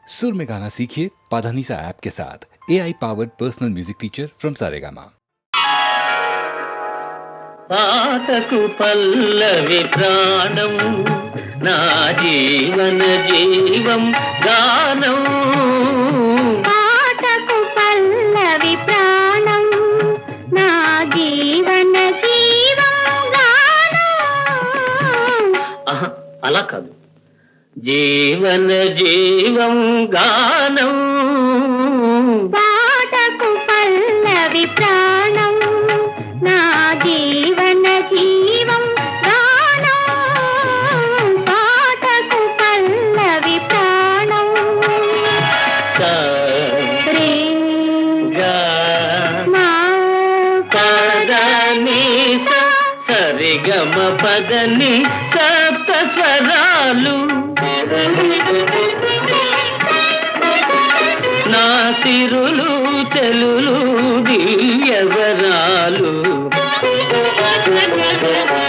सुर में गाना सीखिए पाधानीसा ऐप के साथ। AI powered personal music teacher from Saregama. పాటకు పల్లవి ప్రాణం నా జీవన జీవం గానం. పాటకు పల్లవి ప్రాణం నా జీవన జీవం గానం. అలా కాదు, జీవన జీవం గానం. పాటకు పల్లవి ప్రాణం నా జీవన జీవం గానం. పాటకు పల్లవి ప్రాణం. సరే గా మా పదని సరిగమ పదని సప్త స్వరాలు నా సిరులు చెలులు దివ్యవరాలు.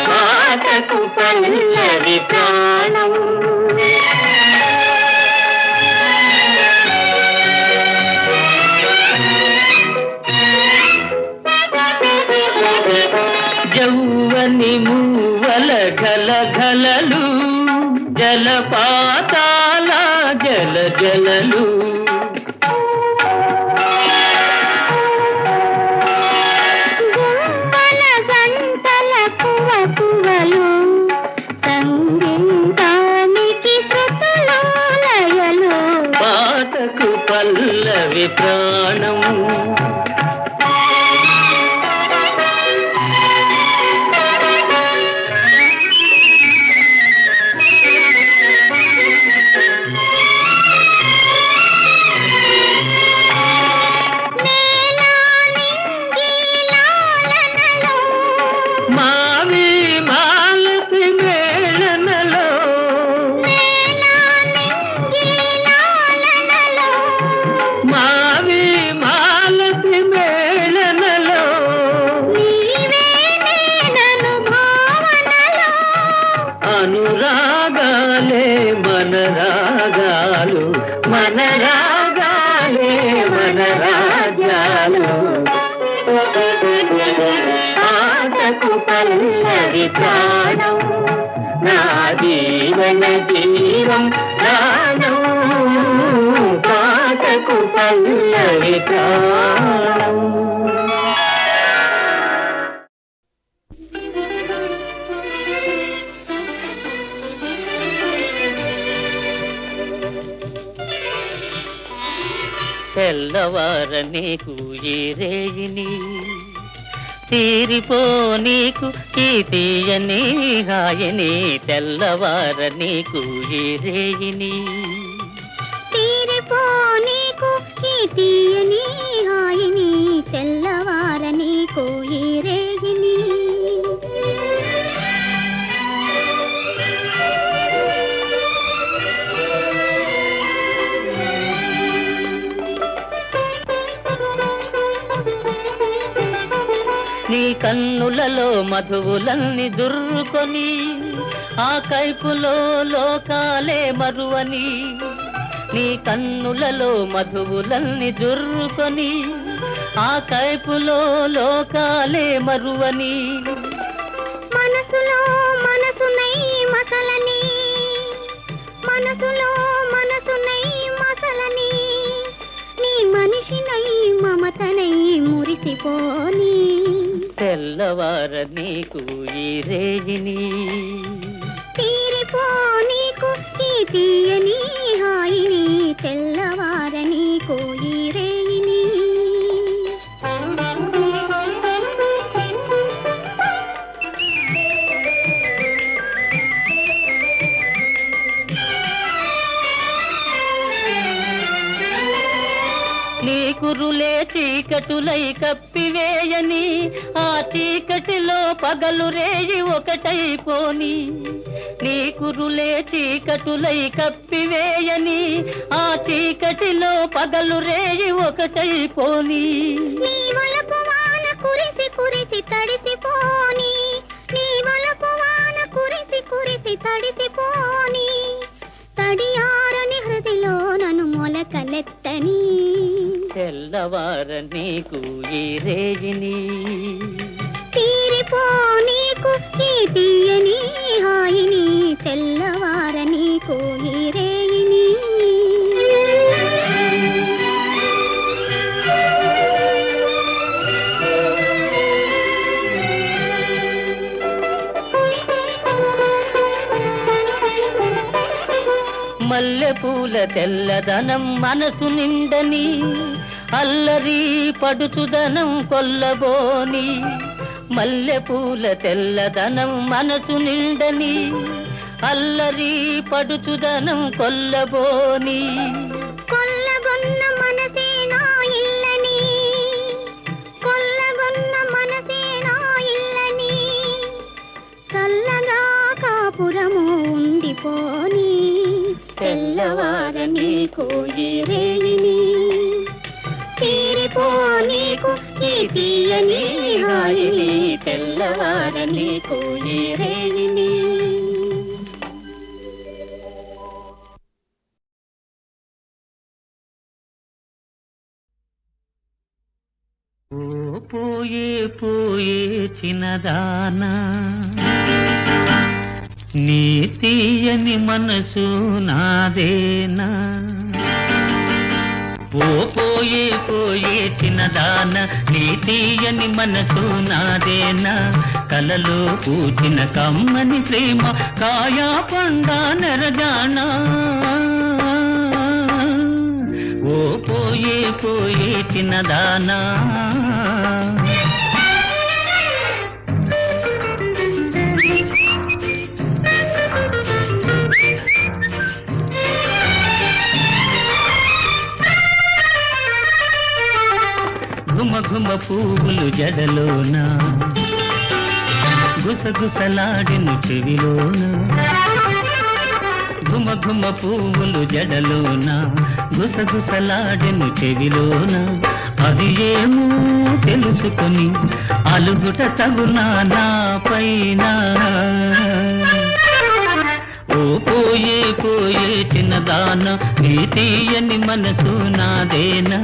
పాటకు పల్లవి ప్రాణం. జౌవని మూవల ఘల ఘలలు జలపాతాల జల జలలు. గుమ్మల గంటల కువ కువలు సంగీతానికి శృతులు లయలు. పాటకు పల్లవి ప్రాణం. మావి మాలతి మేళనలో మావి మాలతి మేళనలో అనురాగాలే మన రాగాలు, మన రాగాలే మన రాజ్యాలు. పాటకు పల్లవి ప్రాణం నా జీవన జీవం గానం. పాటకు పల్లవి ప్రాణం. తెల్లవార నీకు ఈ రేయిని తీరిపో నీకు ఈ తీయని హాయని. తెల్లవార నీకు ఈ రేయిని తీరిపో నీకు ఈ తీయని హాయిని. తెల్లవార నీకు ఈ రేగిని. నీ కన్నులలో మధువులన్నీ దుర్రుకొని ఆ కైపులో లోకాలే మరువని. నీ కన్నులలో మధువులన్నీ దుర్రుకొని ఆ కైపులో లోకాలే మరువని. మనసులో మనసునై మసలని, మనసులో మనసునై మసలని. నీ మనిషినై మమతనై మురిసిపోని. తెల్లవార నీకు ఈ రేగిని తీరిపో నీకు ఈ తీయని హాయిని. తెల్లవార నీకు ఈ రేగిని. నీ కురులే చీకటులై కప్పివేయని ఆ చీకటిలో పగలు రేయి ఒకటైపోని. నీ కురులే చీకటులై కప్పివేయని ఆ చీకటిలో పగలు రేయి ఒకటైపోని. నీ వలపు వాన కురిసి కురిసి తడిసిపోని. నీ వలపు వాన కురిసి కురిసి తడిసిపోని. తడియారని హృదిలో నన్ను మొల తెల్లవార నీకు ఈ రేజిని తీరిపో నీకు ఈ తీయని హాయిని తెల్లవార నీకు ఈ రేయిని మల్లెపూల తెల్లదనం మనసు నిండని అల్లరి పడుచుదనం కొల్లబోని మల్లెపూల తెల్లదనం మనసు నిండని అల్లరి పడుచుదనం కొల్లబోని కొల్లగొన్న మనసే నా ఇల్లని కొల్లగొన్న మనసే నా ఇల్లని చల్లగా కాపురము ఉండిపోని తెల్లవార నీకు ఈ రేయిని తీరిపో నీకు ఈ తీయని హాయిని తెల్లవార నీకు ఈ రేయిని ఓ పోయే పోయే చిన్నదానా నీ తీయని మనసు నాదేనా ఓ పోయే పోయే చిన్నదాన నీ తీయని మనసు నాదేనా కలలో పూచిన కమ్మని ప్రేమ కాయా పండా నెరజానా ఓ పోయే పోయే చిన్నదానా ఘుమ ఘుమ పువ్వులు జడలోన గుసగుసలాడిను చెవిలోన ఘుమ ఘుమ పువ్వులు జడలోన గుసగుసలాడిను చెవిలోన అది ఏమో తెలుసుకొని అలుగుట తగునా నా పైన ఓ పోయే పోయే చిన్నదాన నీ తీయని మనసు నాదేనా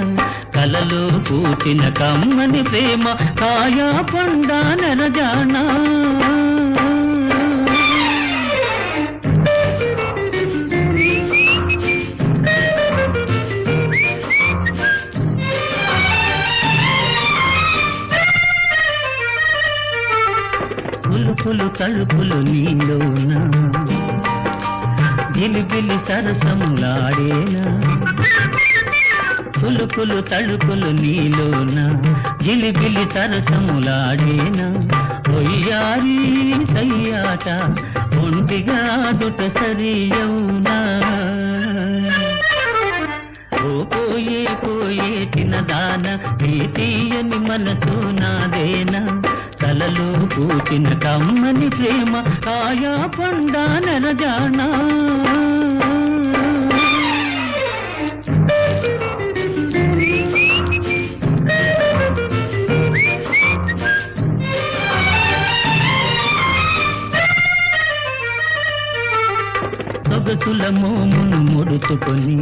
కలలో పూచిన కమ్మని ప్రేమ కాయా పండా నెరజానా పులుపులు తలుపులు నీలోన గిలిగిలి సరసములాడేనా పులుపులు తలుపులు నీలోన గిలిగిలి సరసములాడేనా ఒయ్యారి సయ్యాట ఒంటిగా దుట సరియౌనా ఓ పోయే పోయే చిన్నదాన నీ తీయని మనసు నాదేనా కలలో పూచిన కమ్మని ప్రేమ కాయా పండా నెరజానా సొగసుల మోమును ముడుచుకొని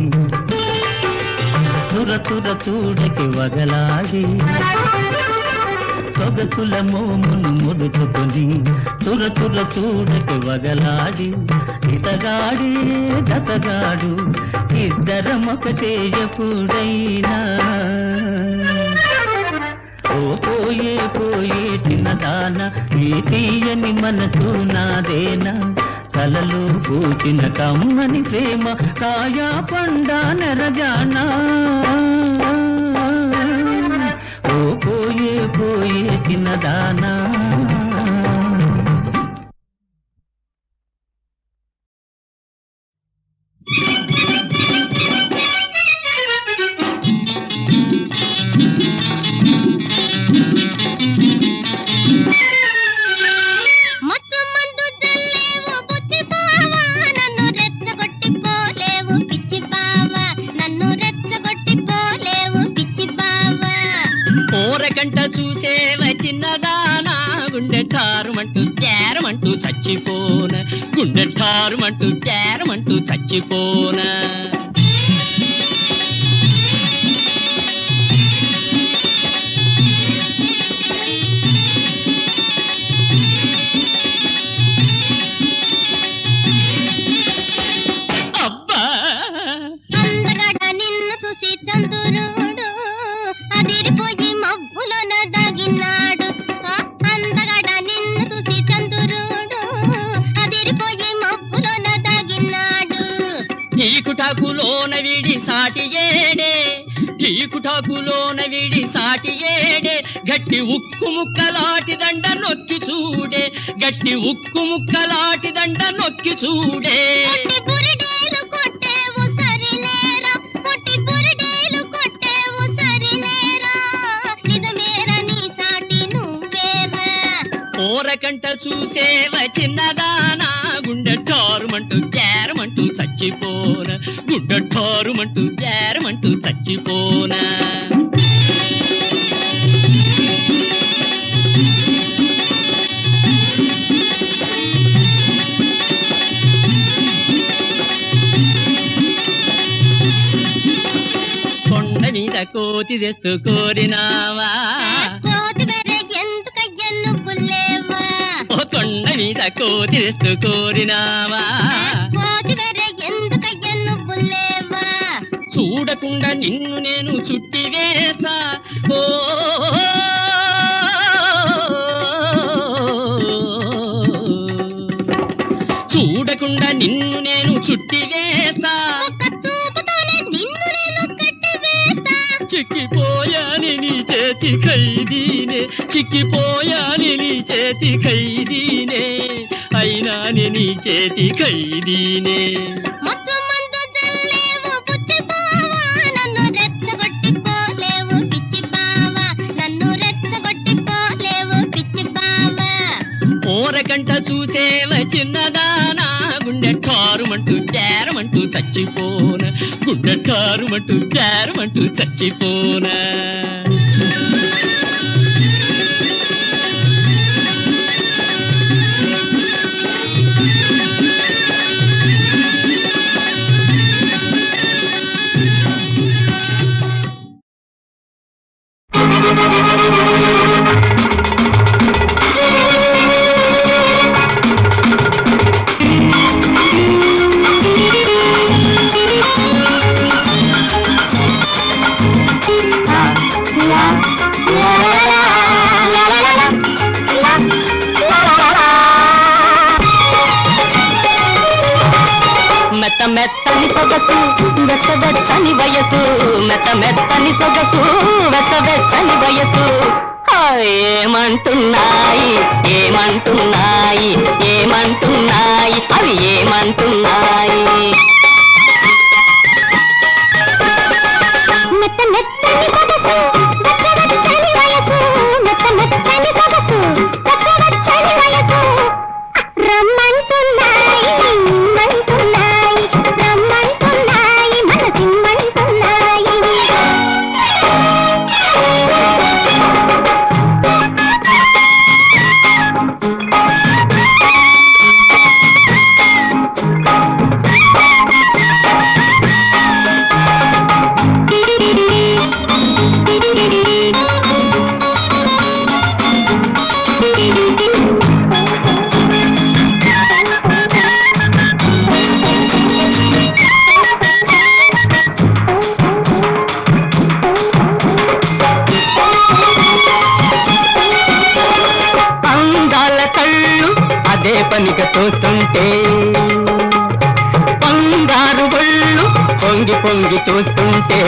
తుర తుర చూడకి వగలాడి సొగసుల మోమును ముడుచుకొని తుర తుర చూడకి వగలాడి ఇతగాడి దతగాడు ఇద్దరమొకటే ఎప్పుడైనా ఓ పోయే పోయే చిన్నదాన నీ తీయని మనసు నాదేనా కలలో పూచిన కమ్మని ప్రేమ కాయా పండా నెరజానా ఓ పోయే పోయే చిన్నదానా చూసేవ చిన్నదానా గుండె ఠారుమంటూ తేరమంటూ చచ్చిపోన గుండె ఠారుమంటూ తేరమంటూ చచ్చిపోన సాటి ఏడే టీకుటాకులోన విడి సాటి ఏడే గట్టి ఉక్కు ముక్కలాటి దండ నొక్కి చూడే గట్టి ఉక్కు ముక్కలాటి దండ నొక్కి చూడే ఓరకంట చూసేవ చిన్నదానా గుండె ఠారుమంటూ గ్యారమంటూ చచ్చిపోన గుండె ఠారుమంటూ గ్యారమంటూ చచ్చిపోనా కొండ మీద కోతి తెస్తూ కోరినావా కొండ మీద కోతి తెస్తూ కోరినావా చూడకుండా నిన్ను నేను చుట్టి వేస్తా ఓ చూడకుండా నిన్ను నేను చుట్టి వేస్తా చిక్కిపోయాని నీ చేతి ఖైదీనే చిక్కిపోయాని నీ చేతి ఖైదీనే అయినా నీ చేతి ఖైదీనే ఓరకంట చూసేవ చిన్నదానా గుండె ఠారుమంటూ గ్యారమంటూ చచ్చిపోన గుండె ఠారుమంటూ గ్యారమంటూ చచ్చిపోనా మెత్తని సొగసు వెచ్చని వయసు మెత్తని సొగసు వెచ్చని వయసు ఏమంటున్నాయి ఏమంటున్నాయి ఏమంటున్నాయి అవి ఏమంటున్నాయి మెత్తని సొగసు వెచ్చని వయసు మెత్తని సొగసు వెచ్చని వయసు రమ్మంటున్నాయి రమ్మంటున్నాయి రమ్మంటున్నాయి మనసిమ్మంటున్నాయి పనిగా చూస్తుంటే బంగారు బళ్ళు పొంగి పొంగి చూస్తుంటే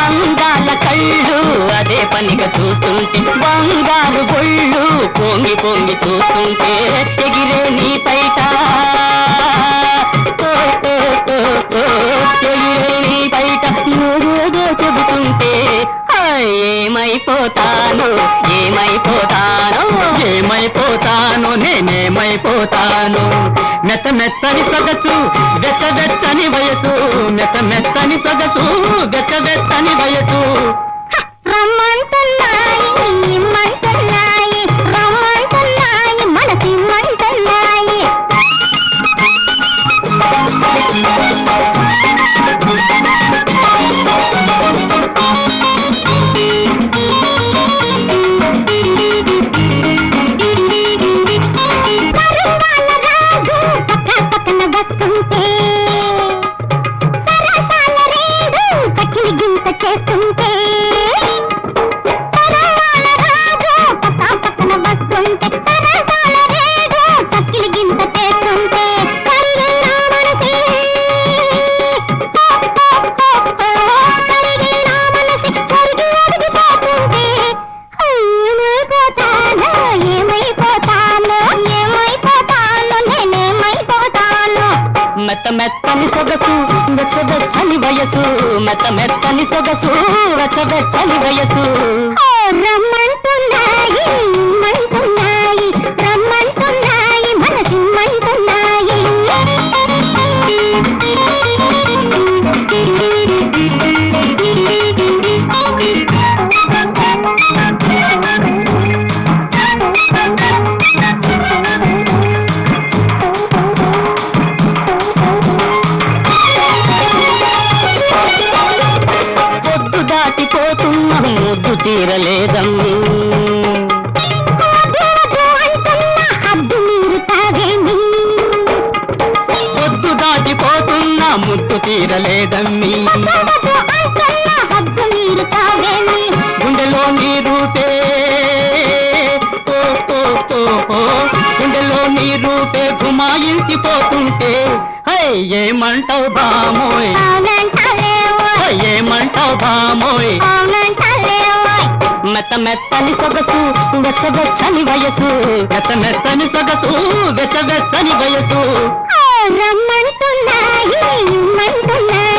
అందాల కళ్ళు అదే పనిగా చూస్తుంటే బంగారు బళ్ళు పొంగి పొంగి చూస్తుంటే ఎగిరే నీ పైట ఎగిరే నీ బయట ఏదో చెబుతుంటే ఏమైపోతాను ఏమైపోతాను ఏమైపోతాను నేనేమైపోతాను మెత్తని సొగసు వెచ్చని వయసు మెత్తని సొగసు వెచ్చని వయసు రమ్మంటున్నాయి ఇమ్మంటున్నాయి రమ్మంటున్నాయి మనసిమ్మంటున్నాయి పక్కన వస్తుంటే వెచ్చని వయసు మెత్త మెత్తని సొగసు వెచ్చని వయసు రమ్మంటున్నాయి ఇమ్మంటున్నాయి రమ్మంటున్నాయి మనసిమ్మంటున్నాయి పొద్దు దాటిపోతున్నా ముద్దు తీరలేదమ్మి హద్దు మీరు తాగేమి పొద్దు దాటిపోతున్నా ముద్దు తీరలేదమ్మి హద్దు మీరు తాగేమి గుండెలో నీ రూపే ఓ, ఓ, ఓ, ఓ. గుండెలో నీ రూపే గుమాయించిపోతుంటే హై ఏమంటావు బామోయ్ అవునంటలేవోయ్ హై ఏమంటావు బామోయ్ అవునంటలేవోయ్ మెత్త మెత్తని సొగసు వెచ్చని వయసు మెత్తని సొగసు వెచ్చని వయసు రమ్మంటున్నాయి ఇమ్మంటున్నాయి